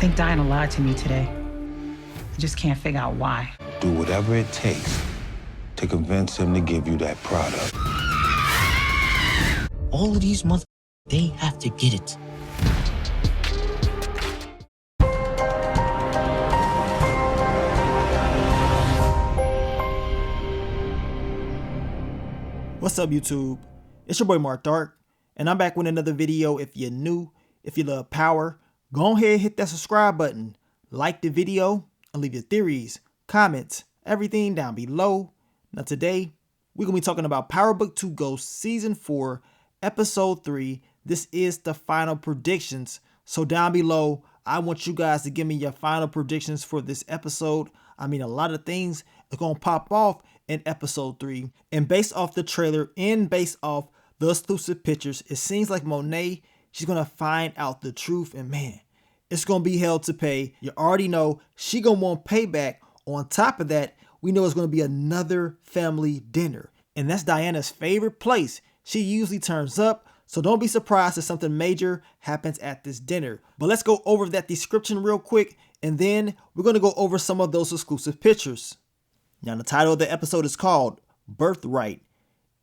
think Diana lied to me today. I just can't figure out why. Do whatever it takes to convince him to give you that product. All of these they have to get it. What's up, YouTube? It's your boy Mark Dark, and I'm back with another video. If you're new, if you love power, go ahead and hit that subscribe button, like the video, and leave your theories, comments, everything down below. Now today, we're going to be talking about Power Book 2 Ghosts Season 4, Episode 3. This is the final predictions. So down below, I want you guys to give me your final predictions for this episode. I mean, a lot of things are going to pop off in episode 3, and based off the trailer and based off the exclusive pictures, it seems like Monet, she's gonna find out the truth, and man, it's gonna be hell to pay. You already know she gonna want payback. On top of that, we know it's gonna be another family dinner, and that's Diana's favorite place. She usually turns up, so don't be surprised if something major happens at this dinner. But let's go over that description real quick, and then we're gonna go over some of those exclusive pictures. Now, the title of the episode is called Birthright,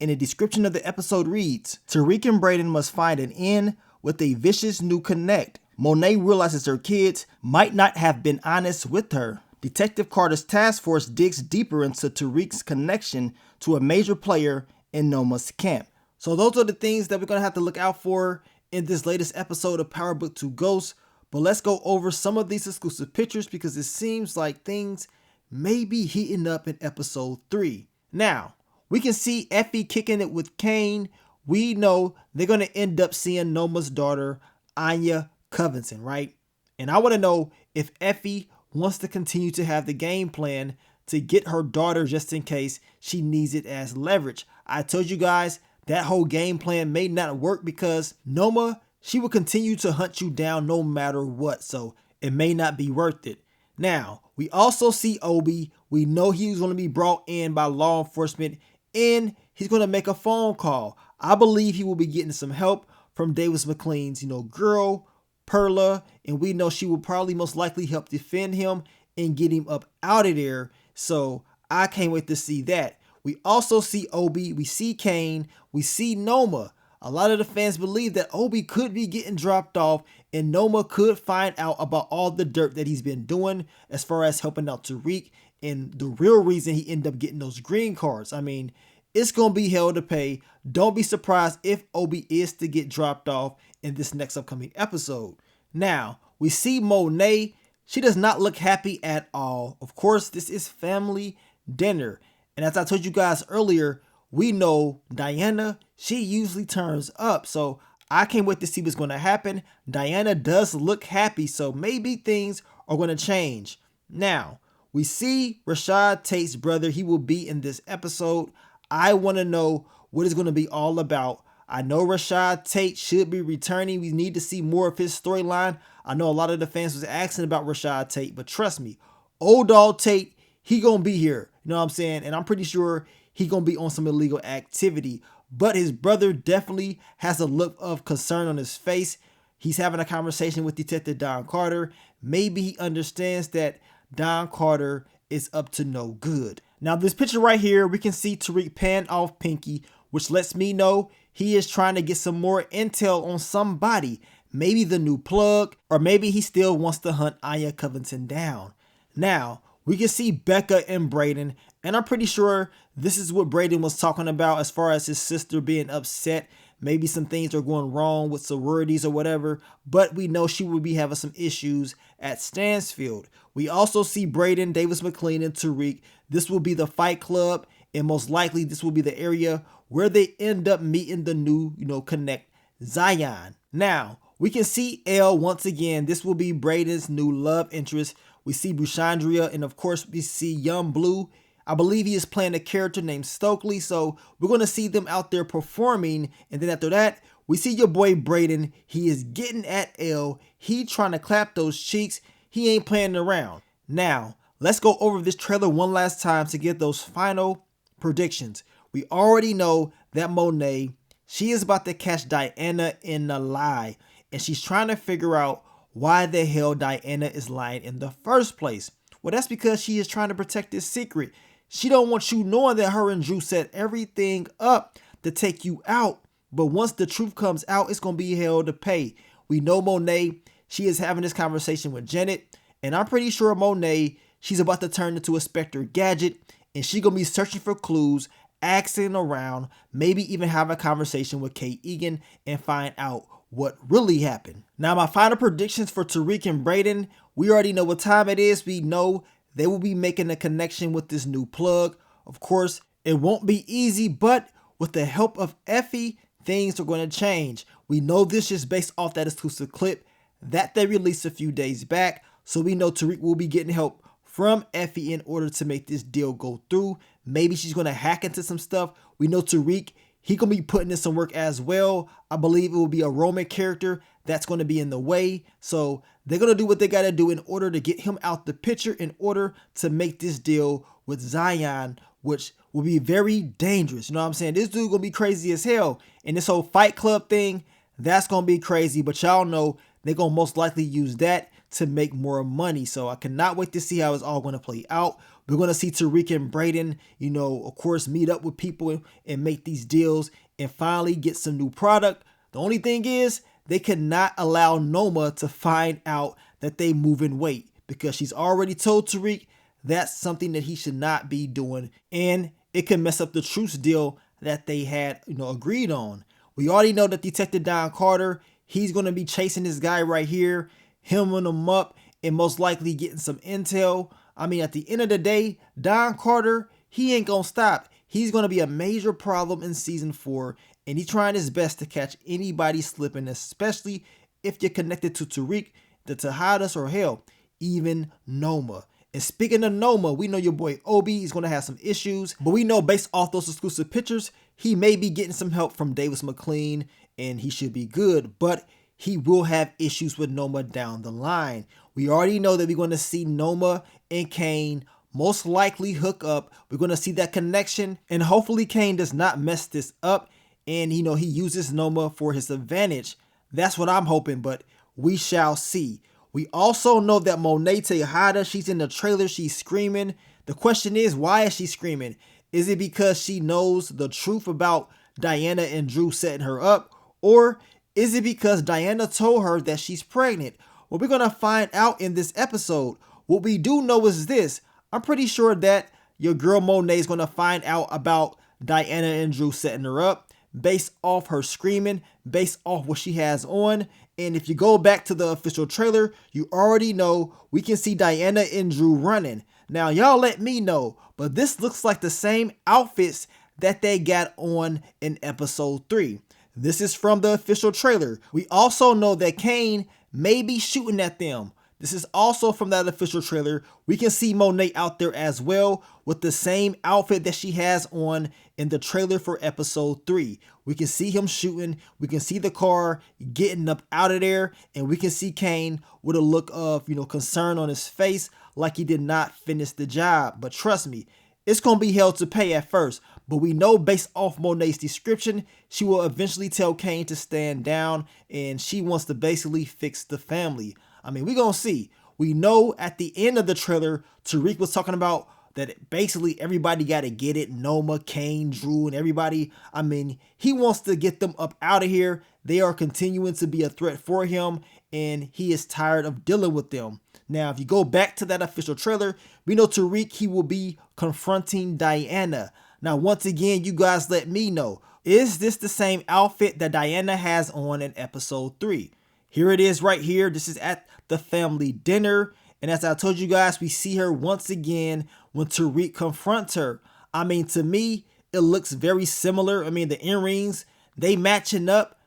and the description of the episode reads, Tariq and Brayden must find an end with a vicious new connect. Monet realizes her kids might not have been honest with her. Detective Carter's task force digs deeper into Tariq's connection to a major player in Noma's camp. So those are the things that we're going to have to look out for in this latest episode of Power Book 2 Ghosts. But let's go over some of these exclusive pictures because it seems like things may be heating up in episode 3. Now, we can see Effie kicking it with Kane. We know they're going to end up seeing Noma's daughter, Anya Covington, right? And I want to know if Effie wants to continue to have the game plan to get her daughter just in case she needs it as leverage. I told you guys that whole game plan may not work because Noma, she will continue to hunt you down no matter what. So it may not be worth it. Now, we also see Obi. We know he's going to be brought in by law enforcement and he's going to make a phone call. I believe he will be getting some help from Davis MacLean's, girl, Perla, and we know she will probably most likely help defend him and get him up out of there. So I can't wait to see that. We also see Obi, we see Kane, we see Noma. A lot of the fans believe that Obi could be getting dropped off and Noma could find out about all the dirt that he's been doing as far as helping out Tariq and the real reason he ended up getting those green cards. I mean, it's going to be hell to pay. Don't be surprised if Obi is to get dropped off in this next upcoming episode. Now, we see Monet. She does not look happy at all. Of course, this is family dinner. And as I told you guys earlier, we know Diana, she usually turns up. So I can't wait to see what's going to happen. Diana does look happy, so maybe things are going to change. Now, we see Rashad Tate's brother. He will be in this episode. I want to know what it's going to be all about. I know Rashad Tate should be returning. We need to see more of his storyline. I know a lot of the fans was asking about Rashad Tate, but trust me, old dog Tate, he going to be here. You know what I'm saying? And I'm pretty sure he going to be on some illegal activity. But his brother definitely has a look of concern on his face. He's having a conversation with Detective Don Carter. Maybe he understands that Don Carter is up to no good. Now, this picture right here, we can see Tariq pan off Pinky, which lets me know he is trying to get some more intel on somebody. Maybe the new plug, or maybe he still wants to hunt Anya Covington down. Now, we can see Becca and Brayden, and I'm pretty sure this is what Brayden was talking about as far as his sister being upset. Maybe some things are going wrong with sororities or whatever, but we know she will be having some issues at Stansfield. We also see Brayden, Davis MacLean, and Tariq. This will be the Fight Club, and most likely this will be the area where they end up meeting the new, connect, Zion. Now, we can see Elle once again. This will be Brayden's new love interest. We see Bushandria, and of course we see Young Blue. I believe he is playing a character named Stokely, so we're going to see them out there performing. And then after that, we see your boy Brayden. He is getting at Elle. He trying to clap those cheeks. He ain't playing around. Now, let's go over this trailer one last time to get those final predictions. We already know that Monet, she is about to catch Diana in a lie. And she's trying to figure out why the hell Diana is lying in the first place. Well, that's because she is trying to protect this secret. She don't want you knowing that her and Drew set everything up to take you out. But once the truth comes out, it's going to be hell to pay. We know Monet, she is having this conversation with Janet. And I'm pretty sure Monet, she's about to turn into a Spectre Gadget. And she going to be searching for clues, asking around, maybe even have a conversation with Kate Egan and find out what really happened. Now, my final predictions for Tariq and Brayden, we already know what time it is. We know they will be making a connection with this new plug. Of course, it won't be easy, but with the help of Effie, things are going to change. We know this is based off that exclusive clip that they released a few days back. So we know Tariq will be getting help from Effie in order to make this deal go through. Maybe she's going to hack into some stuff. We know Tariq, he going to be putting in some work as well. I believe it will be a Roman character that's going to be in the way. So they're going to do what they got to do in order to get him out the picture, in order to make this deal with Zion, which will be very dangerous. You know what I'm saying? This dude going to be crazy as hell. And this whole Fight Club thing, that's going to be crazy. But y'all know they're going to most likely use that to make more money. So I cannot wait to see how it's all going to play out. We're going to see Tariq and Brayden, you know, of course, meet up with people and make these deals and finally get some new product. The only thing is they cannot allow Noma to find out that they move in weight, because she's already told Tariq that's something that he should not be doing. And it can mess up the truce deal that they had, you know, agreed on. We already know that Detective Don Carter, he's going to be chasing this guy right here, hemming him up, and most likely getting some intel. I mean, at the end of the day, Don Carter, he ain't going to stop. He's going to be a major problem in season 4, and he's trying his best to catch anybody slipping, especially if you're connected to Tariq, the Tejadas, or hell, even Noma. And speaking of Noma, we know your boy Obi is going to have some issues, but we know based off those exclusive pictures, he may be getting some help from Davis McLean, and he should be good, but he will have issues with Noma down the line. We already know that we're going to see Noma and Kane most likely hook up. We're going to see that connection, and hopefully Kane does not mess this up, and you know, he uses Noma for his advantage. That's what I'm hoping, but we shall see. We also know that Monet Tejada, she's in the trailer, she's screaming. The question is, why is she screaming? Is it because she knows the truth about Diana and Drew setting her up? Or is it because Diana told her that she's pregnant? Well, we're going to find out in this episode. What we do know is this. I'm pretty sure that your girl Monet is going to find out about Diana and Drew setting her up based off her screaming, based off what she has on. And if you go back to the official trailer, you already know we can see Diana and Drew running. Now, y'all let me know, but this looks like the same outfits that they got on in episode 3. This is from the official trailer. We also know that Kane may be shooting at them. This is also from that official trailer. We can see Monet out there as well with the same outfit that she has on in the trailer for episode 3. We can see him shooting. We can see the car getting up out of there. And we can see Kane with a look of, you know, concern on his face, like he did not finish the job. But trust me, it's going to be hell to pay at first. But we know based off Monet's description, she will eventually tell Kane to stand down, and she wants to basically fix the family. I mean, we're going to see. We know at the end of the trailer, Tariq was talking about that basically everybody got to get it. Noma, Kane, Drew, and everybody. I mean, he wants to get them up out of here. They are continuing to be a threat for him, and he is tired of dealing with them. Now, if you go back to that official trailer, we know Tariq, he will be confronting Diana. Now, once again, you guys let me know. Is this the same outfit that Diana has on in episode 3? Here it is right here. This is at the family dinner. And as I told you guys, we see her once again when Tariq confronts her. I mean, to me, it looks very similar. I mean, the earrings, they matching up.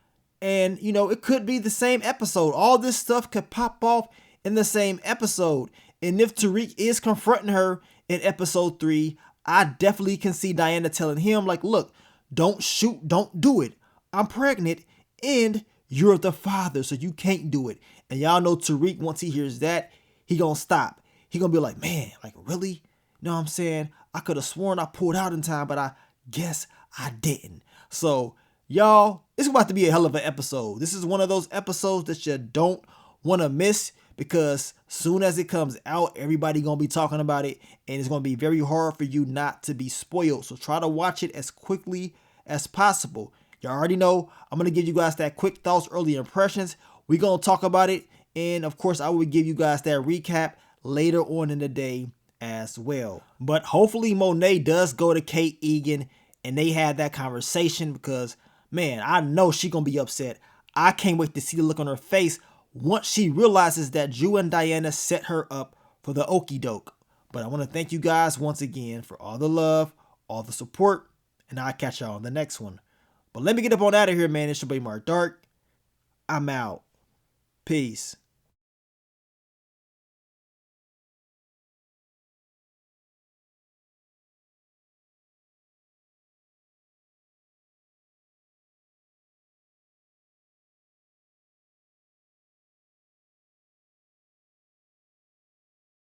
And, you know, it could be the same episode. All this stuff could pop off in the same episode. And if Tariq is confronting her in episode 3, I definitely can see Diana telling him, like, look, don't shoot, don't do it. I'm pregnant and you're the father, so you can't do it. And y'all know Tariq, once he hears that, he gonna stop. He gonna be like, man, like, really? You know what I'm saying? I could have sworn I pulled out in time, but I guess I didn't. So, y'all, it's about to be a hell of an episode. This is one of those episodes that you don't want to miss, because soon as it comes out, everybody gonna be talking about it, and it's gonna be very hard for you not to be spoiled. So try to watch it as quickly as possible. You already know I'm gonna give you guys that quick thoughts, early impressions. We're gonna talk about it, and of course I will give you guys that recap later on in the day as well. But hopefully Monet does go to Kate Egan and they had that conversation, because man, I know she gonna be upset. I can't wait to see the look on her face once she realizes that Drew and Diana set her up for the okie doke. But I want to thank you guys once again for all the love, all the support, and I'll catch y'all on the next one. But let me get up on out of here, man. It's your boy Mark Dark. I'm out. Peace.